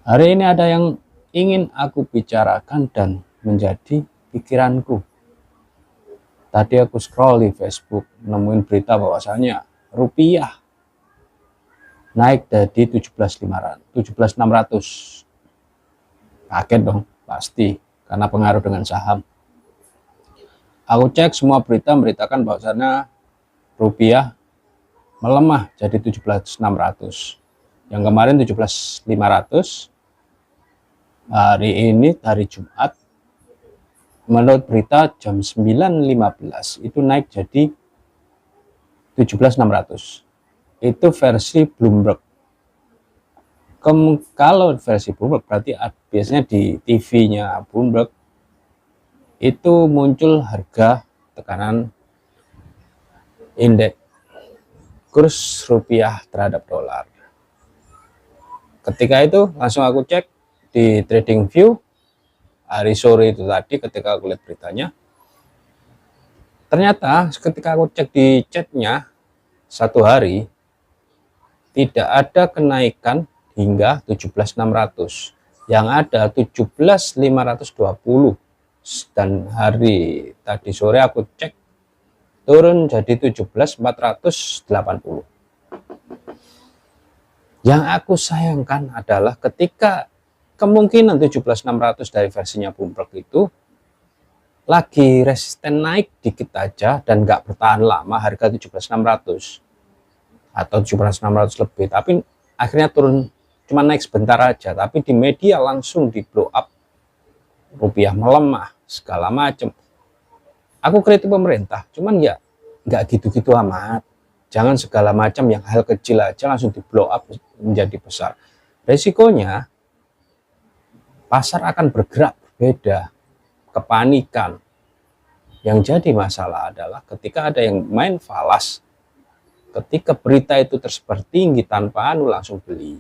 Hari ini ada yang ingin aku bicarakan dan menjadi pikiranku. Tadi aku scroll di Facebook, nemuin berita bahwasanya rupiah naik dari 17.600. Kaget dong, pasti, karena pengaruh dengan saham. Aku cek semua berita memberitakan bahwasanya rupiah melemah jadi 17.600. Yang kemarin 17.500, hari ini hari Jumat, menurut berita jam 9.15 itu naik jadi 17.600. Itu versi Bloomberg. Kalau versi Bloomberg berarti biasanya di TV-nya Bloomberg itu muncul harga tekanan indeks kurs rupiah terhadap dolar. Ketika itu langsung aku cek di TradingView hari sore itu tadi ketika aku lihat beritanya. Ternyata ketika aku cek di chatnya satu hari tidak ada kenaikan hingga 17.600, yang ada 17.520, dan hari tadi sore aku cek turun jadi 17.480. Yang aku sayangkan adalah ketika kemungkinan 17.600 dari versinya Bloomberg itu lagi resisten naik dikit aja dan nggak bertahan lama harga 17.600 atau 17.600 lebih, tapi akhirnya turun cuma naik sebentar aja, tapi di media langsung di blow up, rupiah melemah segala macam. Aku kritik pemerintah, cuman ya nggak gitu-gitu amat, jangan segala macam yang hal kecil aja langsung di blow up menjadi besar. Resikonya pasar akan bergerak berbeda, kepanikan. Yang jadi masalah adalah ketika ada yang main falas, ketika berita itu tersebar tinggi tanpa langsung beli.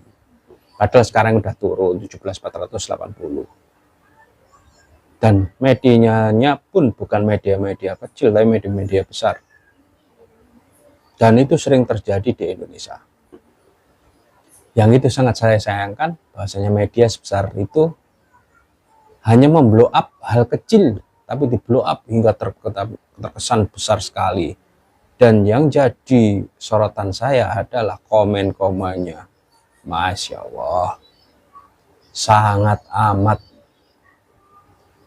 Padahal sekarang udah turun 17.480. Dan medianya pun bukan media-media kecil, tapi media-media besar. Dan itu sering terjadi di Indonesia. Yang itu sangat saya sayangkan, bahwasanya media sebesar itu hanya memblow up hal kecil, tapi di blow up hingga terkesan besar sekali. Dan yang jadi sorotan saya adalah komen-komennya. Masya Allah, sangat amat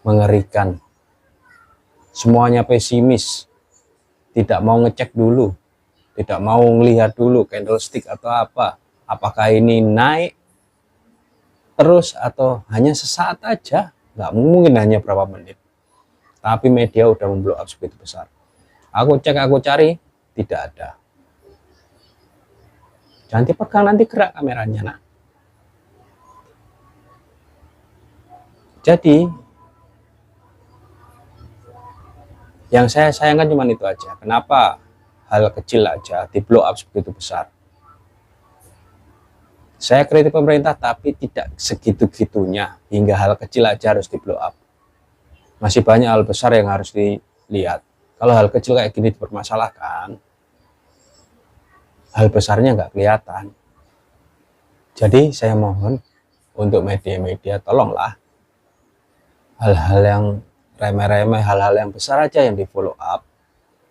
mengerikan. Semuanya pesimis, tidak mau ngecek dulu, tidak mau melihat dulu candlestick atau apa, apakah ini naik terus atau hanya sesaat aja. Nggak mungkin hanya berapa menit, tapi media udah memblow up sebegitu besar. Aku cek, aku cari, tidak ada. Jangan dipegang, nanti gerak kameranya, nak. Jadi yang saya sayangkan cuma itu aja. Kenapa hal kecil aja di blow up sebegitu besar? Saya kritik pemerintah, tapi tidak segitu-gitunya hingga hal kecil aja harus di blow up. Masih banyak hal besar yang harus dilihat. Kalau hal kecil kayak gini dipermasalahkan, hal besarnya nggak kelihatan. Jadi saya mohon untuk media-media, tolonglah hal-hal yang remeh-remeh, hal-hal yang besar aja yang di follow up.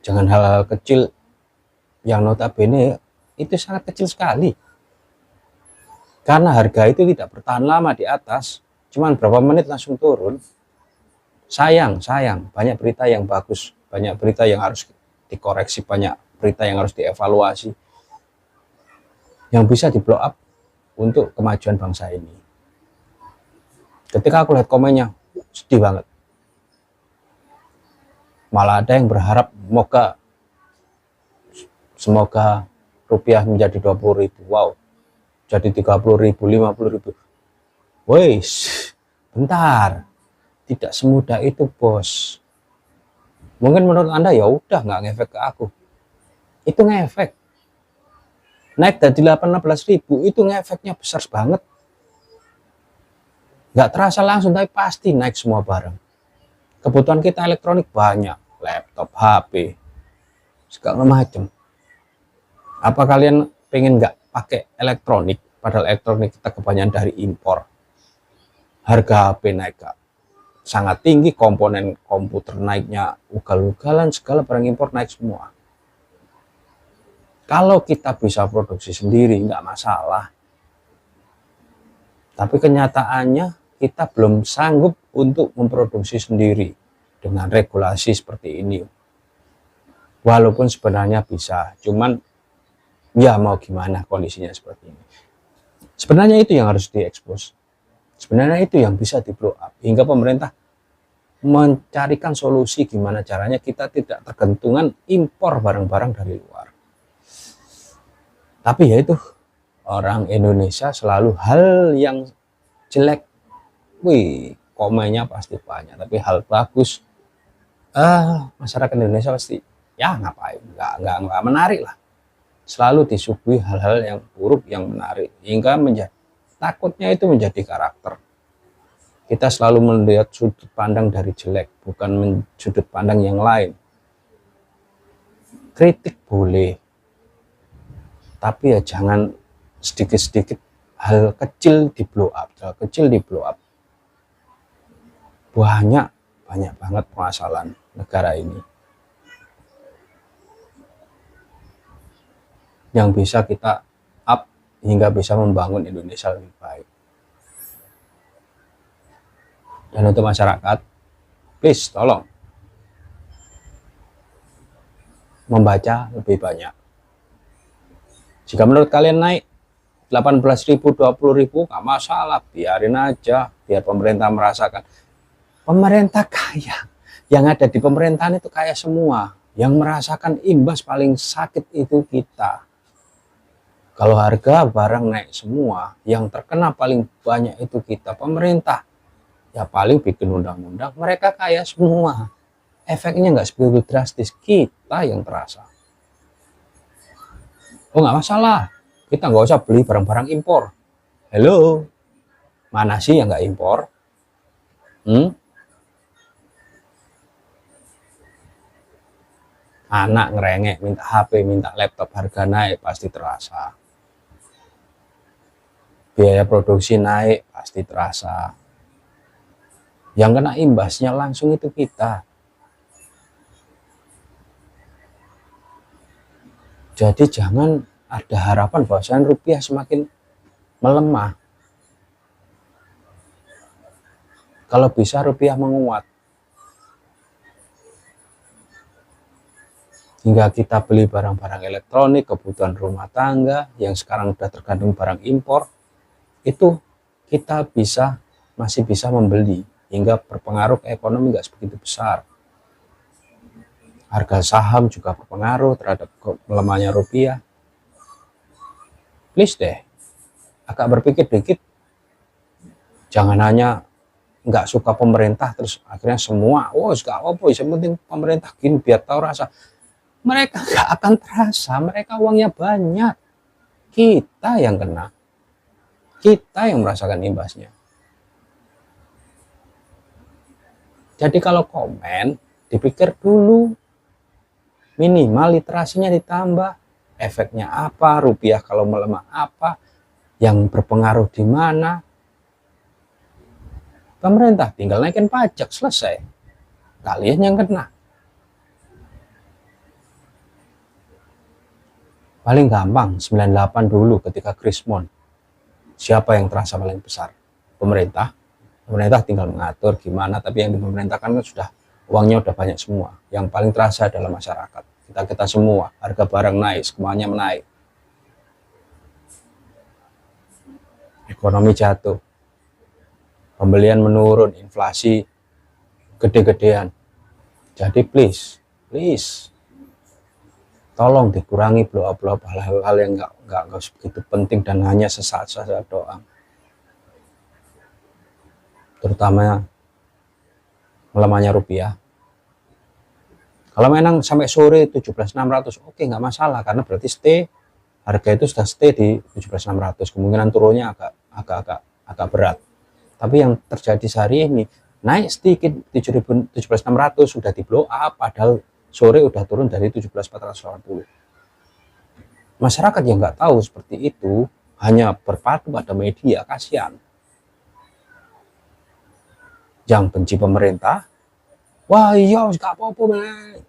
Jangan hal-hal kecil yang notabene itu sangat kecil sekali. Karena harga itu tidak bertahan lama di atas, cuman berapa menit langsung turun. Sayang, banyak berita yang bagus, banyak berita yang harus dikoreksi, banyak berita yang harus dievaluasi, yang bisa di blow up untuk kemajuan bangsa ini. Ketika aku lihat komennya, sedih banget. Malah ada yang berharap semoga rupiah menjadi 20.000. Wow, jadi 30.000, 50.000. Woi, bentar. Tidak semudah itu, bos. Mungkin menurut Anda ya udah nggak ngefek ke aku. Itu ngefek. Naik dari 18.000 itu ngefeknya besar banget. Nggak terasa langsung, tapi pasti naik semua barang. Kebutuhan kita elektronik banyak, laptop, HP, segala macam. Apa kalian pengen nggak pakai elektronik? Padahal elektronik kita kebanyakan dari impor. harga HP naik sangat tinggi, komponen komputer naiknya ugal-ugalan, segala barang impor naik semua. Kalau kita bisa produksi sendiri nggak masalah, tapi kenyataannya kita belum sanggup untuk memproduksi sendiri dengan regulasi seperti ini. Walaupun sebenarnya bisa, cuman ya mau gimana, kondisinya seperti ini. Sebenarnya itu yang harus diekspos. Sebenarnya itu yang bisa di blow up, hingga pemerintah mencarikan solusi gimana caranya kita tidak tergantungan impor barang-barang dari luar. Tapi ya itu, orang Indonesia selalu hal yang jelek, komennya pasti banyak, tapi hal bagus, masyarakat Indonesia pasti ya ngapain, nggak menarik lah. Selalu disuguhi hal-hal yang buruk yang menarik, hingga takutnya itu menjadi karakter. Kita selalu melihat sudut pandang dari jelek, bukan sudut pandang yang lain. Kritik boleh, tapi ya jangan sedikit-sedikit hal kecil di blow up, hal kecil di blow up. Banyak banget permasalahan negara ini yang bisa kita up hingga bisa membangun Indonesia lebih baik. Dan untuk masyarakat, please tolong membaca lebih banyak. Jika menurut kalian naik 18.000, 20.000, nggak masalah, biarin aja, biar pemerintah merasakan. Pemerintah kaya, yang ada di pemerintahan itu kaya semua, yang merasakan imbas paling sakit itu kita. Kalau harga barang naik semua, yang terkena paling banyak itu kita, pemerintah. Ya paling bikin undang-undang, mereka kaya semua. Efeknya nggak sebegitu drastis, kita yang terasa. Oh nggak masalah, kita nggak usah beli barang-barang impor. Hello, mana sih yang nggak impor? Anak ngerengek, minta HP, minta laptop, harga naik, pasti terasa. Biaya produksi naik, pasti terasa. Yang kena imbasnya langsung itu kita. Jadi jangan ada harapan bahwasanya rupiah semakin melemah. Kalau bisa rupiah menguat, hingga kita beli barang-barang elektronik, kebutuhan rumah tangga yang sekarang sudah tergantung barang impor, itu kita masih bisa membeli, hingga berpengaruh ke ekonomi nggak sebegitu besar. Harga saham juga berpengaruh terhadap melemahnya rupiah. Please deh, agak berpikir dikit. Jangan hanya nggak suka pemerintah terus akhirnya semua, nggak apa-apa, yang penting pemerintah gini biar tahu rasa. Mereka nggak akan terasa, mereka uangnya banyak. Kita yang kena, kita yang merasakan imbasnya. Jadi kalau komen, dipikir dulu, minimal literasinya ditambah, efeknya apa, rupiah kalau melemah apa, yang berpengaruh di mana. Pemerintah tinggal naikin pajak, selesai. Kalian yang kena. Paling gampang 98 dulu ketika Krismon. Siapa yang terasa paling besar? Pemerintah. Pemerintah tinggal mengatur gimana, tapi yang dipemerintahkan kan sudah uangnya udah banyak semua. Yang paling terasa adalah masyarakat. Kita semua, harga barang naik, semuanya menaik. Ekonomi jatuh. Pembelian menurun, inflasi gede-gedean. Jadi please, tolong dikurangi blow up hal-hal yang nggak begitu penting dan hanya sesaat saja doang. Terutama melemahnya rupiah. Kalau memang sampai sore 17.600, oke, nggak masalah, karena berarti harga itu sudah stay di 17.600. Kemungkinan turunnya agak berat. Tapi yang terjadi sehari ini naik sedikit 17.600 sudah di blow up, padahal sore udah turun dari 17.480. Masyarakat yang nggak tahu seperti itu hanya berpatu pada media, kasihan. yang benci pemerintah, wah iya gak apa-apa Mas.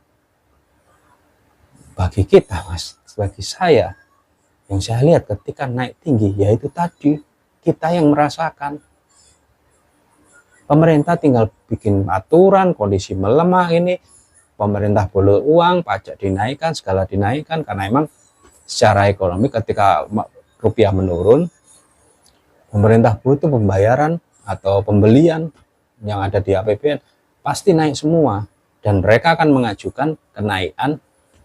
Bagi kita Mas, bagi saya, yang saya lihat ketika naik tinggi, yaitu tadi kita yang merasakan. Pemerintah tinggal bikin aturan, kondisi melemah ini, pemerintah boleh uang, pajak dinaikkan, segala dinaikkan, karena emang secara ekonomi ketika rupiah menurun, pemerintah butuh pembayaran atau pembelian yang ada di APBN, pasti naik semua. Dan mereka akan mengajukan kenaikan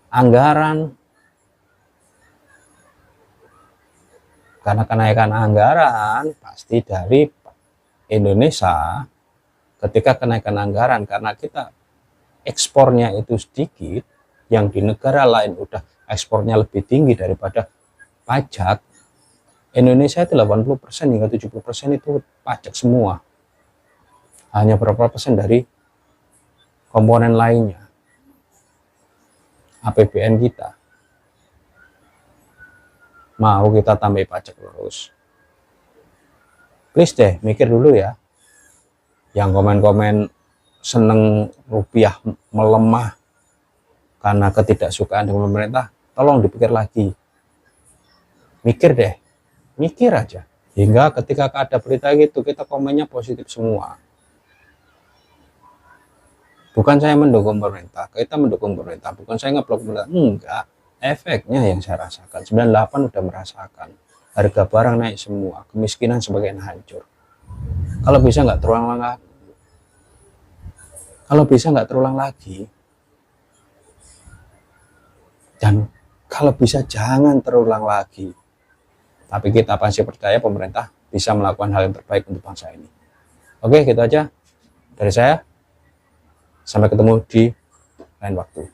anggaran. Karena kenaikan anggaran pasti dari Indonesia. Ketika kenaikan anggaran, karena kita ekspornya itu sedikit, yang di negara lain udah ekspornya lebih tinggi daripada pajak, Indonesia itu 80% hingga 70% itu pajak semua. Hanya berapa persen dari komponen lainnya, APBN kita. Mau kita tambah pajak terus? Please deh, mikir dulu ya. Yang komen-komen seneng rupiah melemah karena ketidaksukaan dengan pemerintah, tolong dipikir lagi. Mikir deh, mikir aja. Hingga ketika ada berita gitu, kita komennya positif semua. Bukan saya mendukung pemerintah, kita mendukung pemerintah. Bukan saya ngeblok pemerintah, enggak. Efeknya yang saya rasakan, 98 udah merasakan. Harga barang naik semua, kemiskinan semakin hancur. Kalau bisa nggak terulang lagi, dan kalau bisa jangan terulang lagi. Tapi kita pasti percaya pemerintah bisa melakukan hal yang terbaik untuk bangsa ini. Oke, gitu aja dari saya. Sampai ketemu di lain waktu.